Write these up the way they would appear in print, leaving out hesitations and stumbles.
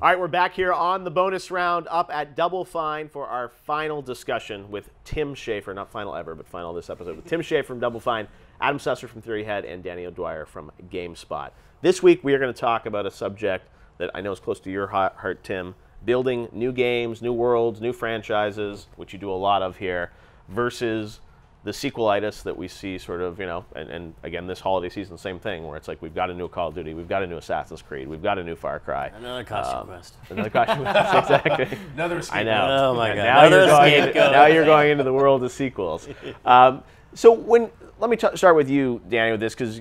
All right, we're back here on the bonus round up at Double Fine for our final discussion with Tim Schafer. Not final ever, but final this episode with Tim Schafer from Double Fine, Adam Susser from Theory Head, and Danny O'Dwyer from GameSpot. This week we are going to talk about a subject that I know is close to your heart, Tim, building new games, new worlds, new franchises, which you do a lot of here, versus the sequelitis that we see sort of, and again, this holiday season, same thing, where it's like we've got a new Call of Duty, we've got a new Assassin's Creed, we've got a new Far Cry. Another costume quest. Another costume quest, exactly. Another escape. I know. Oh my God. Now you're going into the world of sequels. So let me start with you, Danny, with this, because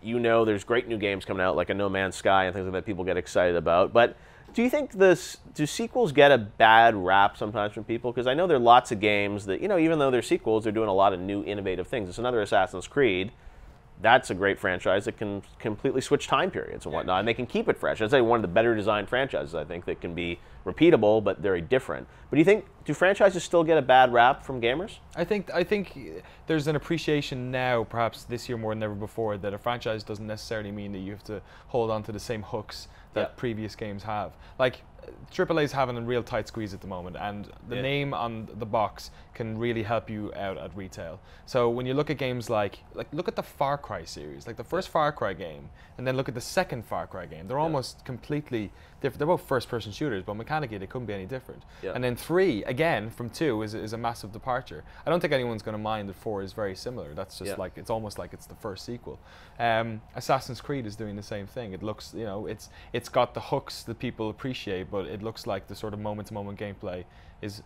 you know there's great new games coming out, like a No Man's Sky and things like that people get excited about. But do you think do sequels get a bad rap sometimes from people? Because I know there are lots of games that, even though they're sequels, they're doing a lot of new, innovative things. It's another Assassin's Creed. That's a great franchise that can completely switch time periods and whatnot, and they can keep it fresh. I'd say one of the better designed franchises, I think, that can be repeatable but very different. But do franchises still get a bad rap from gamers? I think there's an appreciation now, perhaps this year more than ever before, that a franchise doesn't necessarily mean that you have to hold on to the same hooks that previous games have. Like, AAA's having a real tight squeeze at the moment, and the name on the box can really help you out at retail. So when you look at games like look at the Far Cry series, like the first Far Cry game, and then look at the second Far Cry game. They're almost completely different. They're both first-person shooters, but mechanically they couldn't be any different. And then 3, again, from 2 is a massive departure. I don't think anyone's going to mind that 4 is very similar. That's just like, it's almost like it's the first sequel. Assassin's Creed is doing the same thing. It looks, it's got the hooks that people appreciate, but it looks like the sort of moment-to-moment gameplay is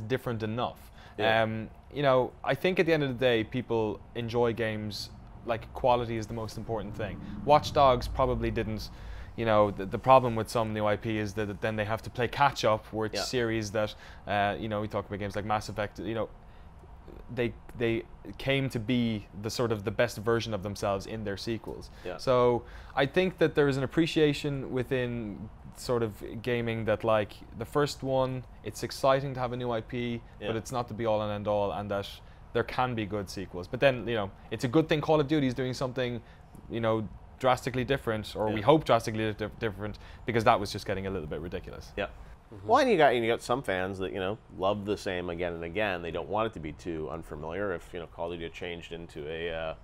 different enough. I think at the end of the day, people enjoy games like quality is the most important thing. Watch Dogs probably didn't. The problem with some new IP is that then they have to play catch up, where it's series that, we talk about games like Mass Effect, they came to be the sort of the best version of themselves in their sequels. So I think that there is an appreciation within sort of gaming that, like, the first one, it's exciting to have a new IP, but it's not the be all and end all, and that there can be good sequels. But then, it's a good thing Call of Duty is doing something, drastically different, or we hope drastically different, because that was just getting a little bit ridiculous. Well, and you got some fans that love the same again and again. They don't want it to be too unfamiliar. If Call of Duty had changed into a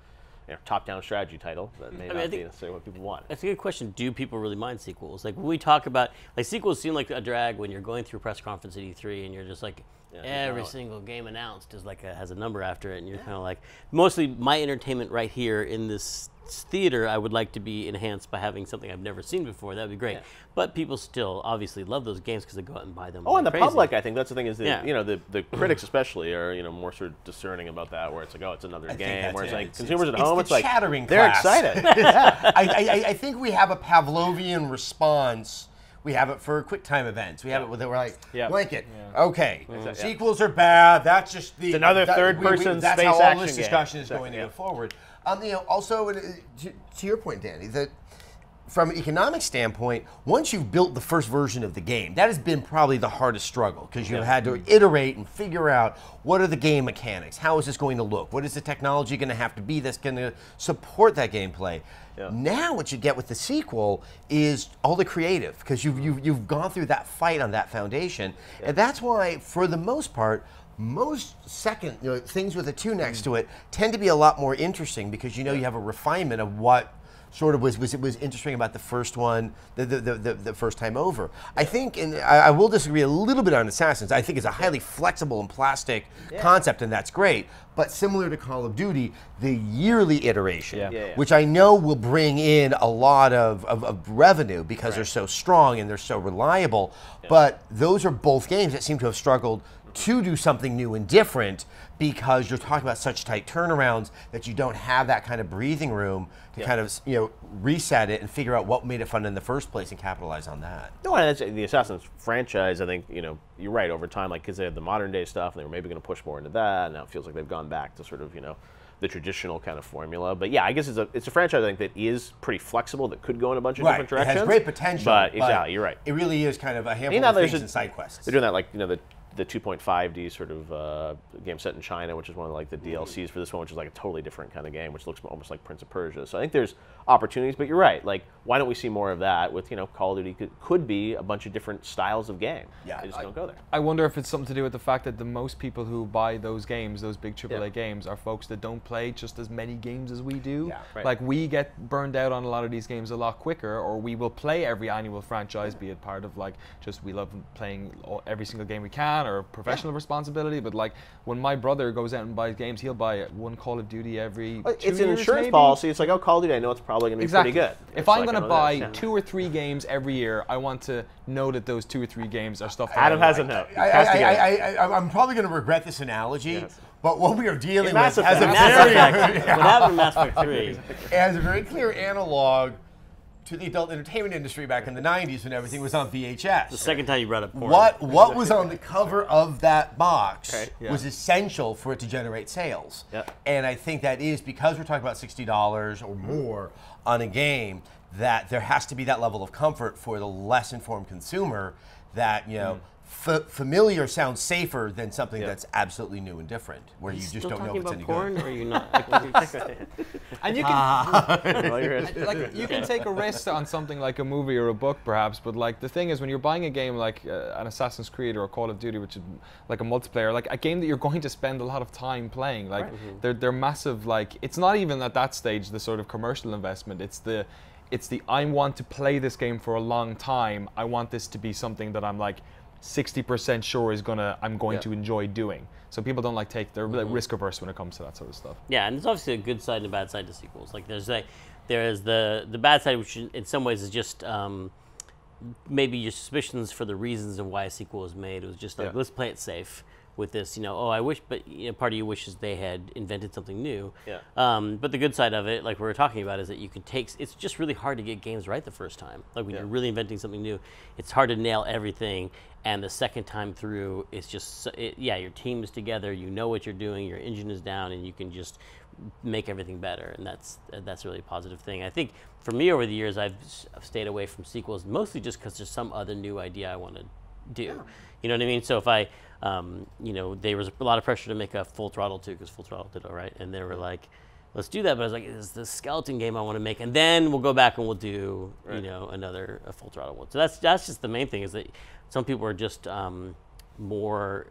top-down strategy title, that may not be necessarily what people want. That's a good question. Do people really mind sequels? Like, when we talk about, sequels seem like a drag when you're going through press conference at E3 and you're just like, every single game announced is has a number after it, and you're kind of like, mostly my entertainment right here in this theater, I would like to be enhanced by having something I've never seen before. That would be great. But people still obviously love those games because they go out and buy them. Oh, and the public, I think that's the thing, is that the critics especially are more sort of discerning about that, where it's like, oh, it's another game. Whereas like consumers at home, it's like they're excited. I think we have a Pavlovian response. We have it for quick time events. We have it where we're like, blanket. Okay, sequels are bad. That's just it's another third-person space action game. That's how all this discussion is going to go forward. Also, to your point, Danny, that from an economic standpoint, once you've built the first version of the game, that has been probably the hardest struggle, because you've had to iterate and figure out what are the game mechanics, how is this going to look, what is the technology going to have to be that's going to support that gameplay. Now what you get with the sequel is all the creative, because you've gone through that fight on that foundation, and that's why, for the most part, most second things with a 2 next to it tend to be a lot more interesting, because you have a refinement of what sort of was interesting about the first one, the first time over. I think, and I will disagree a little bit on Assassins. I think it's a highly flexible and plastic concept, and that's great. But similar to Call of Duty, the yearly iteration, which I know will bring in a lot of revenue, because they're so strong and they're so reliable. But those are both games that seem to have struggled to do something new and different, because you're talking about such tight turnarounds that you don't have that kind of breathing room to kind of reset it and figure out what made it fun in the first place and capitalize on that. No, and that's, the Assassin's franchise, I think, you're right, over time, like, because they had the modern day stuff and they were maybe going to push more into that, and now it feels like they've gone back to sort of, the traditional kind of formula. But yeah, I guess it's a franchise, I think, that is pretty flexible, that could go in a bunch of different directions. It has great potential. But exactly, you're right. It really is kind of a handful of things and side quests. They're doing that, like, the 2.5D sort of game set in China, which is one of like the DLCs for this one, which is like a totally different kind of game, which looks almost like Prince of Persia. So I think there's opportunities, but you're right. Like, why don't we see more of that with, Call of Duty could be a bunch of different styles of game. Yeah, they just don't go there. I wonder if it's something to do with the fact that the most people who buy those games, those big AAA games, are folks that don't play just as many games as we do. Yeah, right. Like, we get burned out on a lot of these games a lot quicker, or we will play every annual franchise, be it part of like just we love playing every single game we can, or professional responsibility. But like, when my brother goes out and buys games, he'll buy one Call of Duty every 2 It's an years, insurance maybe? policy. It's like, oh, Call of Duty, I know it's probably going to be Exactly. pretty good. If It's I'm like going to one of those, buy 2 or 3 games every year, I want to know that those 2 or 3 games are stuff that Adam I has a like. note. He has to get it. I'm probably going to regret this analogy, Yes. but what we are dealing with Mass has a Effect. Mass very, Effect. What happened in Mass Effect 3? it has a very clear analog to the adult entertainment industry back in the 90s when everything was on VHS. The second time you brought up porn. What was on the cover of that box Okay. was essential for it to generate sales. Yeah. And I think that is because we're talking about $60 or more on a game, that there has to be that level of comfort for the less informed consumer that, familiar sounds safer than something that's absolutely new and different, where you just don't know if it's any porn, good. or are you not? And you can like you can take a risk on something like a movie or a book, perhaps, but like the thing is, when you're buying a game like an Assassin's Creed or a Call of Duty, which is like a multiplayer, like a game that you're going to spend a lot of time playing, like they're massive. Like, it's not even at that stage the sort of commercial investment. It's the I want to play this game for a long time. I want this to be something that I'm like 60% sure I'm going to enjoy doing. So people don't they're risk averse when it comes to that sort of stuff. Yeah, and there's obviously a good side and a bad side to sequels. Like, there is the bad side, which in some ways is just maybe your suspicions for the reasons of why a sequel was made. It was just like, let's play it safe with this, I wish, but part of you wishes they had invented something new. Yeah. But the good side of it, like we were talking about, is that you can it's just really hard to get games right the first time. Like, when you're really inventing something new, it's hard to nail everything. And the second time through, it's just, your team is together, you know what you're doing, your engine is down, and you can just make everything better. And that's a really positive thing. I think for me over the years, I've stayed away from sequels, mostly just because there's some other new idea I want to do. Yeah. You know what I mean? So if I, there was a lot of pressure to make a Full Throttle 2, because Full Throttle did all right, and they were like, let's do that. But I was like, it's the skeleton game I want to make, and then we'll go back and we'll do, another Full Throttle one. So that's just the main thing, is that some people are just more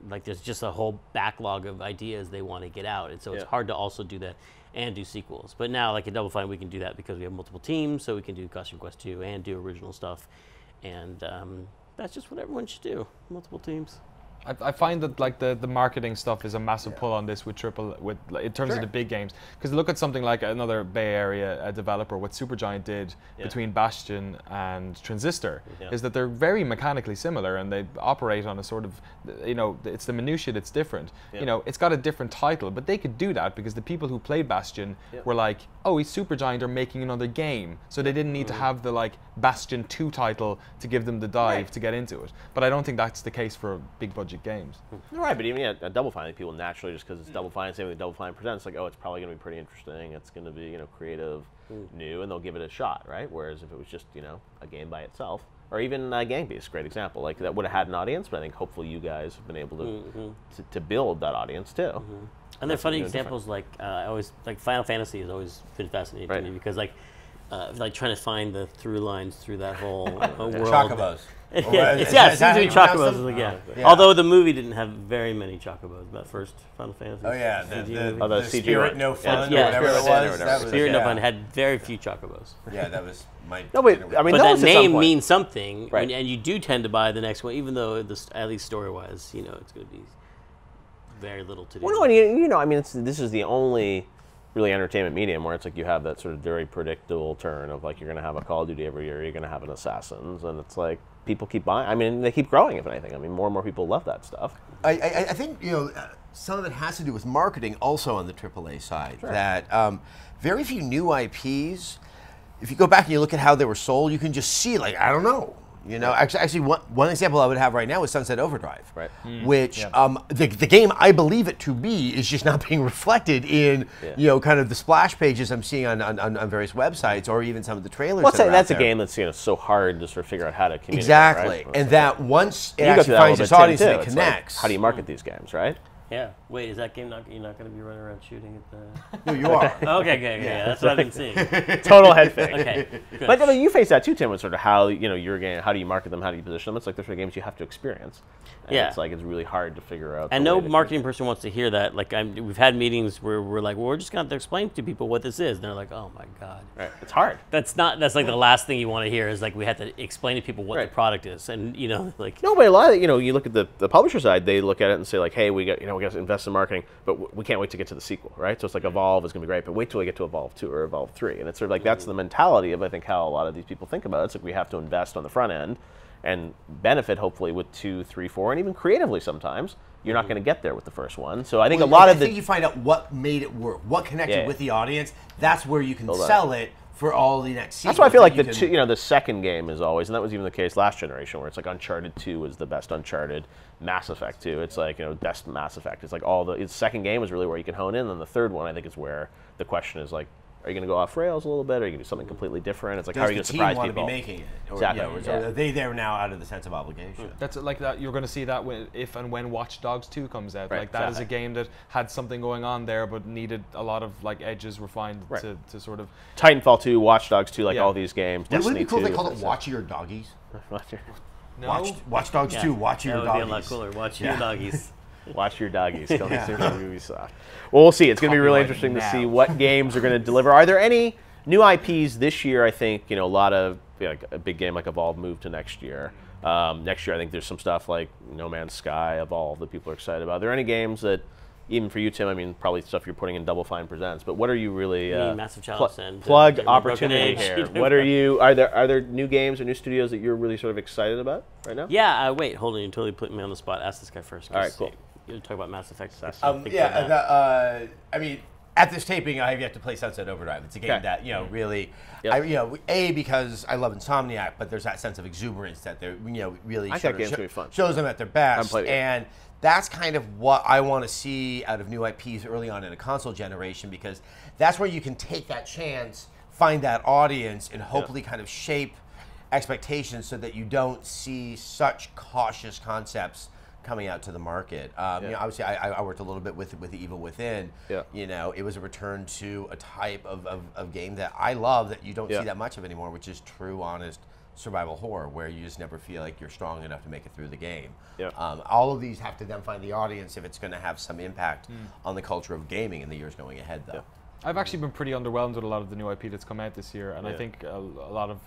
like, there's just a whole backlog of ideas they want to get out, and so it's hard to also do that and do sequels. But now, like at Double Fine, we can do that because we have multiple teams, so we can do Costume Quest 2 and do original stuff, and that's just what everyone should do. Multiple teams. I find that like the marketing stuff is a massive pull on this in terms of the big games, because look at something like another Bay Area developer, what Supergiant did between Bastion and Transistor, is that they're very mechanically similar, and they operate on a sort of, it's the minutiae that's different. It's got a different title, but they could do that because the people who played Bastion were like, oh, Supergiant are making another game, so they didn't need to have the like Bastion 2 title to give them the dive to get into it. But I don't think that's the case for big budget games. Right, but even at Double Fine, people naturally, just because it's Double Fine, same with Double Fine Presents, like, oh, it's probably going to be pretty interesting, it's going to be, creative, new, and they'll give it a shot, right? Whereas if it was just, a game by itself, or even Gang Beasts, great example, like that would have had an audience, but I think hopefully you guys have been able to build that audience too. And they're funny examples, like I always like Final Fantasy has always been fascinating to me, because like trying to find the through lines through that whole world. Chocobos. It seems to be Chocobos. Although the movie didn't have very many Chocobos, that first Final Fantasy. Oh yeah, the CG Spirit one. No Fun, Yeah, or whatever it was. That was Spirit No Fun had very few Chocobos. Yeah, that was my. No, but I mean, But that those at some name point- means something, Right. and you do tend to buy the next one, even though at least story-wise, it's going to be very little to do. Well, no, and I mean, this is the only really entertainment medium where it's like you have that sort of very predictable turn of like, you're going to have a Call of Duty every year, you're going to have an Assassins, and it's like people keep buying. I mean, they keep growing, if anything. I mean, more and more people love that stuff. I think some of it has to do with marketing also on the AAA side. Sure. That very few new IPs. If you go back and you look at how they were sold, you can just see, like, I don't know, You know, actually, one example I would have right now is Sunset Overdrive, Right. which the game I believe it to be is just not being reflected in kind of the splash pages I'm seeing on various websites or even some of the trailers. Well, that's a a game that's so hard to sort of figure out how to communicate. Exactly, right? and that once it You go actually through that a finds little its bit, Tim, audience too. and it It's like, connects. how do you market these games, right? Yeah. Wait, is that game you're not going to be running around shooting at the? No, you are. Okay, good. Yeah, that's what I've been seeing. Total head fake. Okay. Good. But I mean, you face that too, Tim, with sort of how your game, how do you market them, how do you position them? It's like there's sort of games you have to experience. And Yeah. it's like it's really hard to figure out. And the no way to marketing person wants to hear that. Like we've had meetings where we're like, well, we're just going to explain to people what this is. And they're like, oh my god. Right. It's hard. That's like the last thing you want to hear is like we have to explain to people what Right. the product is, and like No, but a lot of you look at the publisher side, they look at it and say like, hey, we got to invest in marketing, but we can't wait to get to the sequel, right? So it's like Evolve is going to be great, but wait till we get to Evolve 2 or Evolve 3, and it's sort of like that's the mentality of I think how a lot of these people think about it. It's like we have to invest on the front end and benefit hopefully with 2, 3, 4, and even creatively sometimes. You're not going to get there with the first one. So I think a lot of I think you find out what made it work, what connected Yeah. with the audience. That's where you can sell it for all the next sequels. That's why I feel like that the second game is always, and that was even the case last generation, where it's like Uncharted 2 was the best Uncharted, Mass Effect 2, it's like best Mass Effect. It's like the second game is really where you can hone in, and the third one I think is where the question is like, are you going to go off rails a little bit? Or are you going to do something completely different? It's like, how are you going to surprise people? Does the team want to be making it? Or, Exactly. Are they there now out of the sense of obligation? That's like that. You're going to see that if and when Watch Dogs 2 comes out. Right, Like that is a game that had something going on there, but needed a lot of like edges refined to sort of. Titanfall 2, Watch Dogs 2, like Yeah. all these games. Wouldn't Destiny it be cool if 2, they called it it's Watch Your Doggies? No. Watch Dogs 2, Watch Your that would be a Doggies. lot cooler. Watch your doggies. Watch your doggies. Coming soon from Ubisoft. Well, we'll see. It's going to be really Copyrighted interesting to now. see what games are going to deliver. Are there any new IPs this year? I think a lot of like a big game like Evolve moved to next year. Next year, I think there's some stuff like No Man's Sky, Evolve that people are excited about. Are there any games that, even for you, Tim? I mean, probably stuff you're putting in Double Fine Presents. But what are you really Massive Chalice and plug Broken opportunity Age. here? What are you? Are there new games or new studios that you're really sort of excited about right now? Yeah. Wait. Hold on. You totally put me on the spot. Ask this guy first. All right, cool. You talk about Mass Effect. I mean, at this taping, I have yet to play Sunset Overdrive. It's a game Okay. that really, Yep. because I love Insomniac, but there's that sense of exuberance that they're really I think that game's gonna be fun. shows them at their best, played it. and that's kind of what I want to see out of new IPs early on in a console generation, because that's where you can take that chance, find that audience, and hopefully kind of shape expectations so that you don't see such cautious concepts coming out to the market. Obviously, I worked a little bit with The Evil Within. Yeah. It was a return to a type of game that I love that you don't see that much of anymore, which is true, honest survival horror, where you just never feel like you're strong enough to make it through the game. Yeah. All of these have to then find the audience if it's going to have some impact on the culture of gaming in the years going ahead, though. I've actually been pretty underwhelmed with a lot of the new IP that's come out this year, and I think a lot of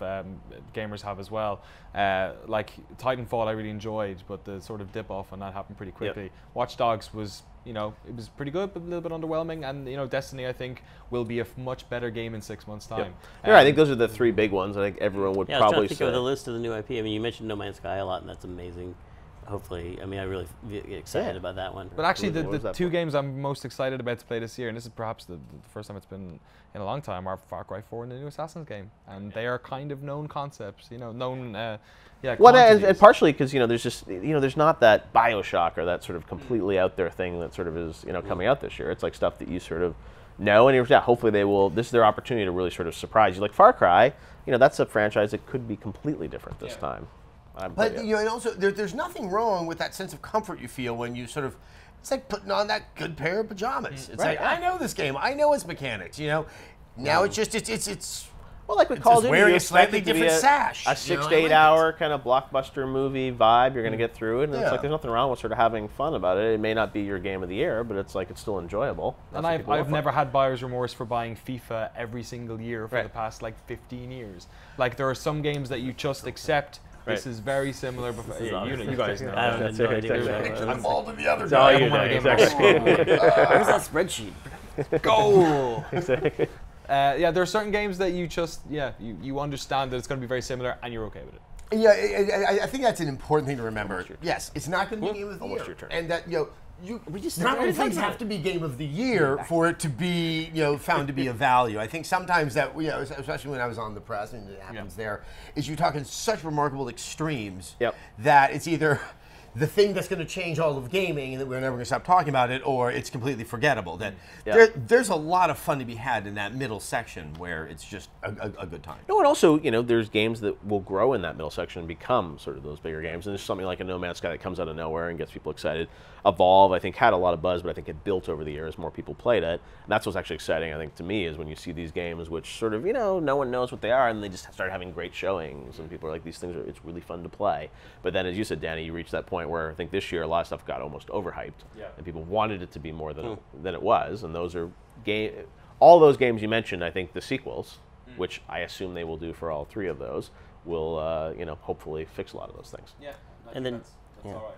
gamers have as well. Like Titanfall, I really enjoyed, but the sort of dip off on that happened pretty quickly. Watch Dogs was, it was pretty good, but a little bit underwhelming. And Destiny, I think, will be a much better game in 6 months' time. I think those are the three big ones. I think everyone would Yeah, I was probably trying to think say. of the list of the new IP. I mean, you mentioned No Man's Sky a lot, and that's amazing. Hopefully, I mean, I really get excited about that one. But actually, What was the that two for? games I'm most excited about to play this year, and this is perhaps the first time it's been in a long time, are Far Cry 4 and the new Assassin's game, and they are kind of known concepts, known. Well, quantities. and partially because there's just there's not that BioShock or that sort of completely out there thing that sort of is coming out this year. It's like stuff that you sort of know, and hopefully they will. This is their opportunity to really sort of surprise you. Like Far Cry, that's a franchise that could be completely different this time. But and also there's nothing wrong with that sense of comfort you feel when you sort of, it's like putting on that good pair of pajamas. It's like, I know this game, I know its mechanics. Now it's just it's. Well, like with Call of just Duty, wearing you a expect slightly it to be different sash, a you 6 know, to I 8 like hour kind of blockbuster movie vibe. You're going to get through it, and it's Yeah. like there's nothing wrong with sort of having fun about it. It may not be your game of the year, but it's like it's still enjoyable. And That's what people I've look for. never had buyer's remorse for buying FIFA every single year for Right. the past 15 years. Like there are some games that you just accept. This Right. is very similar. You guys know. I have That's no it, idea. exactly. I'm involved in the other It's all guy. you know, exactly. Where's that spreadsheet? Goal. There are certain games that you just you understand that it's going to be very similar and you're okay with it. Yeah, I think that's an important thing to remember. Yes, it's not going to be game of the Almost year, your turn. and that not all things have to be game of the year for it to be, found to be of value. I think sometimes that, especially when I was on the press, and it happens there, is you talk in such remarkable extremes that it's either the thing that's going to change all of gaming and that we're never going to stop talking about it, or it's completely forgettable. That there's a lot of fun to be had in that middle section where it's just a good time. No, and also, there's games that will grow in that middle section and become sort of those bigger games. And there's something like a No Man's Sky that comes out of nowhere and gets people excited. Evolve, I think, had a lot of buzz, but I think it built over the years. More people played it. And that's what's actually exciting, I think, to me, is when you see these games which sort of, no one knows what they are, and they just start having great showings. And people are like, these things it's really fun to play. But then, as you said, Danny, you reached that point where I think this year a lot of stuff got almost overhyped. And people wanted it to be more than it was. And those are all those games you mentioned, I think the sequels, which I assume they will do for all three of those, will hopefully fix a lot of those things. Yeah, and then that's all right.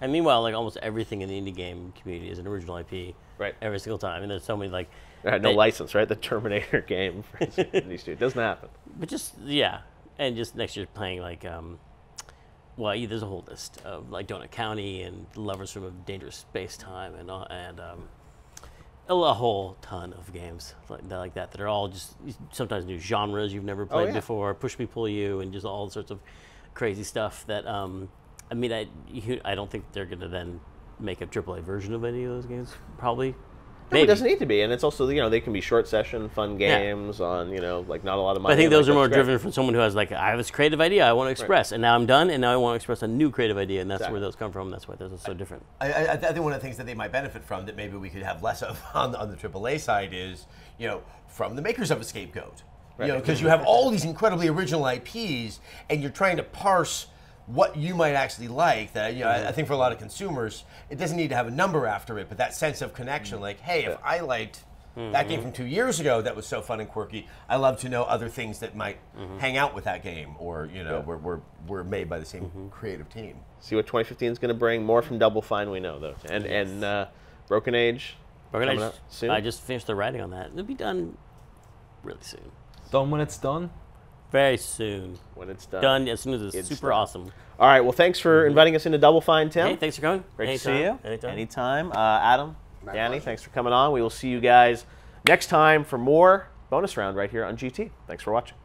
And meanwhile, like almost everything in the indie game community is an original IP. Right. Every single time, and there's so many no license, right? The Terminator game for these two. It doesn't happen. But just and just next year playing there's a whole list of like Donut County and Lovers from a Dangerous Space Time and a whole ton of games like that are all just sometimes new genres you've never played before, push me, pull you, and just all sorts of crazy stuff that I don't think they're going to then make a AAA version of any of those games, probably. No, it doesn't need to be, and it's also they can be short session, fun games on not a lot of money. But I think those are more driven from someone who has I have this creative idea I want to express, and now I'm done, and now I want to express a new creative idea, and that's where those come from. That's why those are so different. I think one of the things that they might benefit from that maybe we could have less of on the AAA side is from the makers of a Scapegoat, because you have all these incredibly original IPs, and you're trying to parse what you might actually like. That I think for a lot of consumers, it doesn't need to have a number after it, but that sense of connection, like, hey, if I liked that game from 2 years ago that was so fun and quirky, I love to know other things that might hang out with that game, or were made by the same creative team. See what 2015 is going to bring. More from Double Fine, we know though, and Broken Age. Soon. I just finished the writing on that. It'll be done really soon. Done when it's done. Very soon. When it's done. Done as soon as it's super awesome. All right. Well, thanks for inviting us into Double Fine, Tim. Hey, thanks for coming. Great to see you. Anytime. Adam, Danny, thanks for coming on. We will see you guys next time for more bonus round right here on GT. Thanks for watching.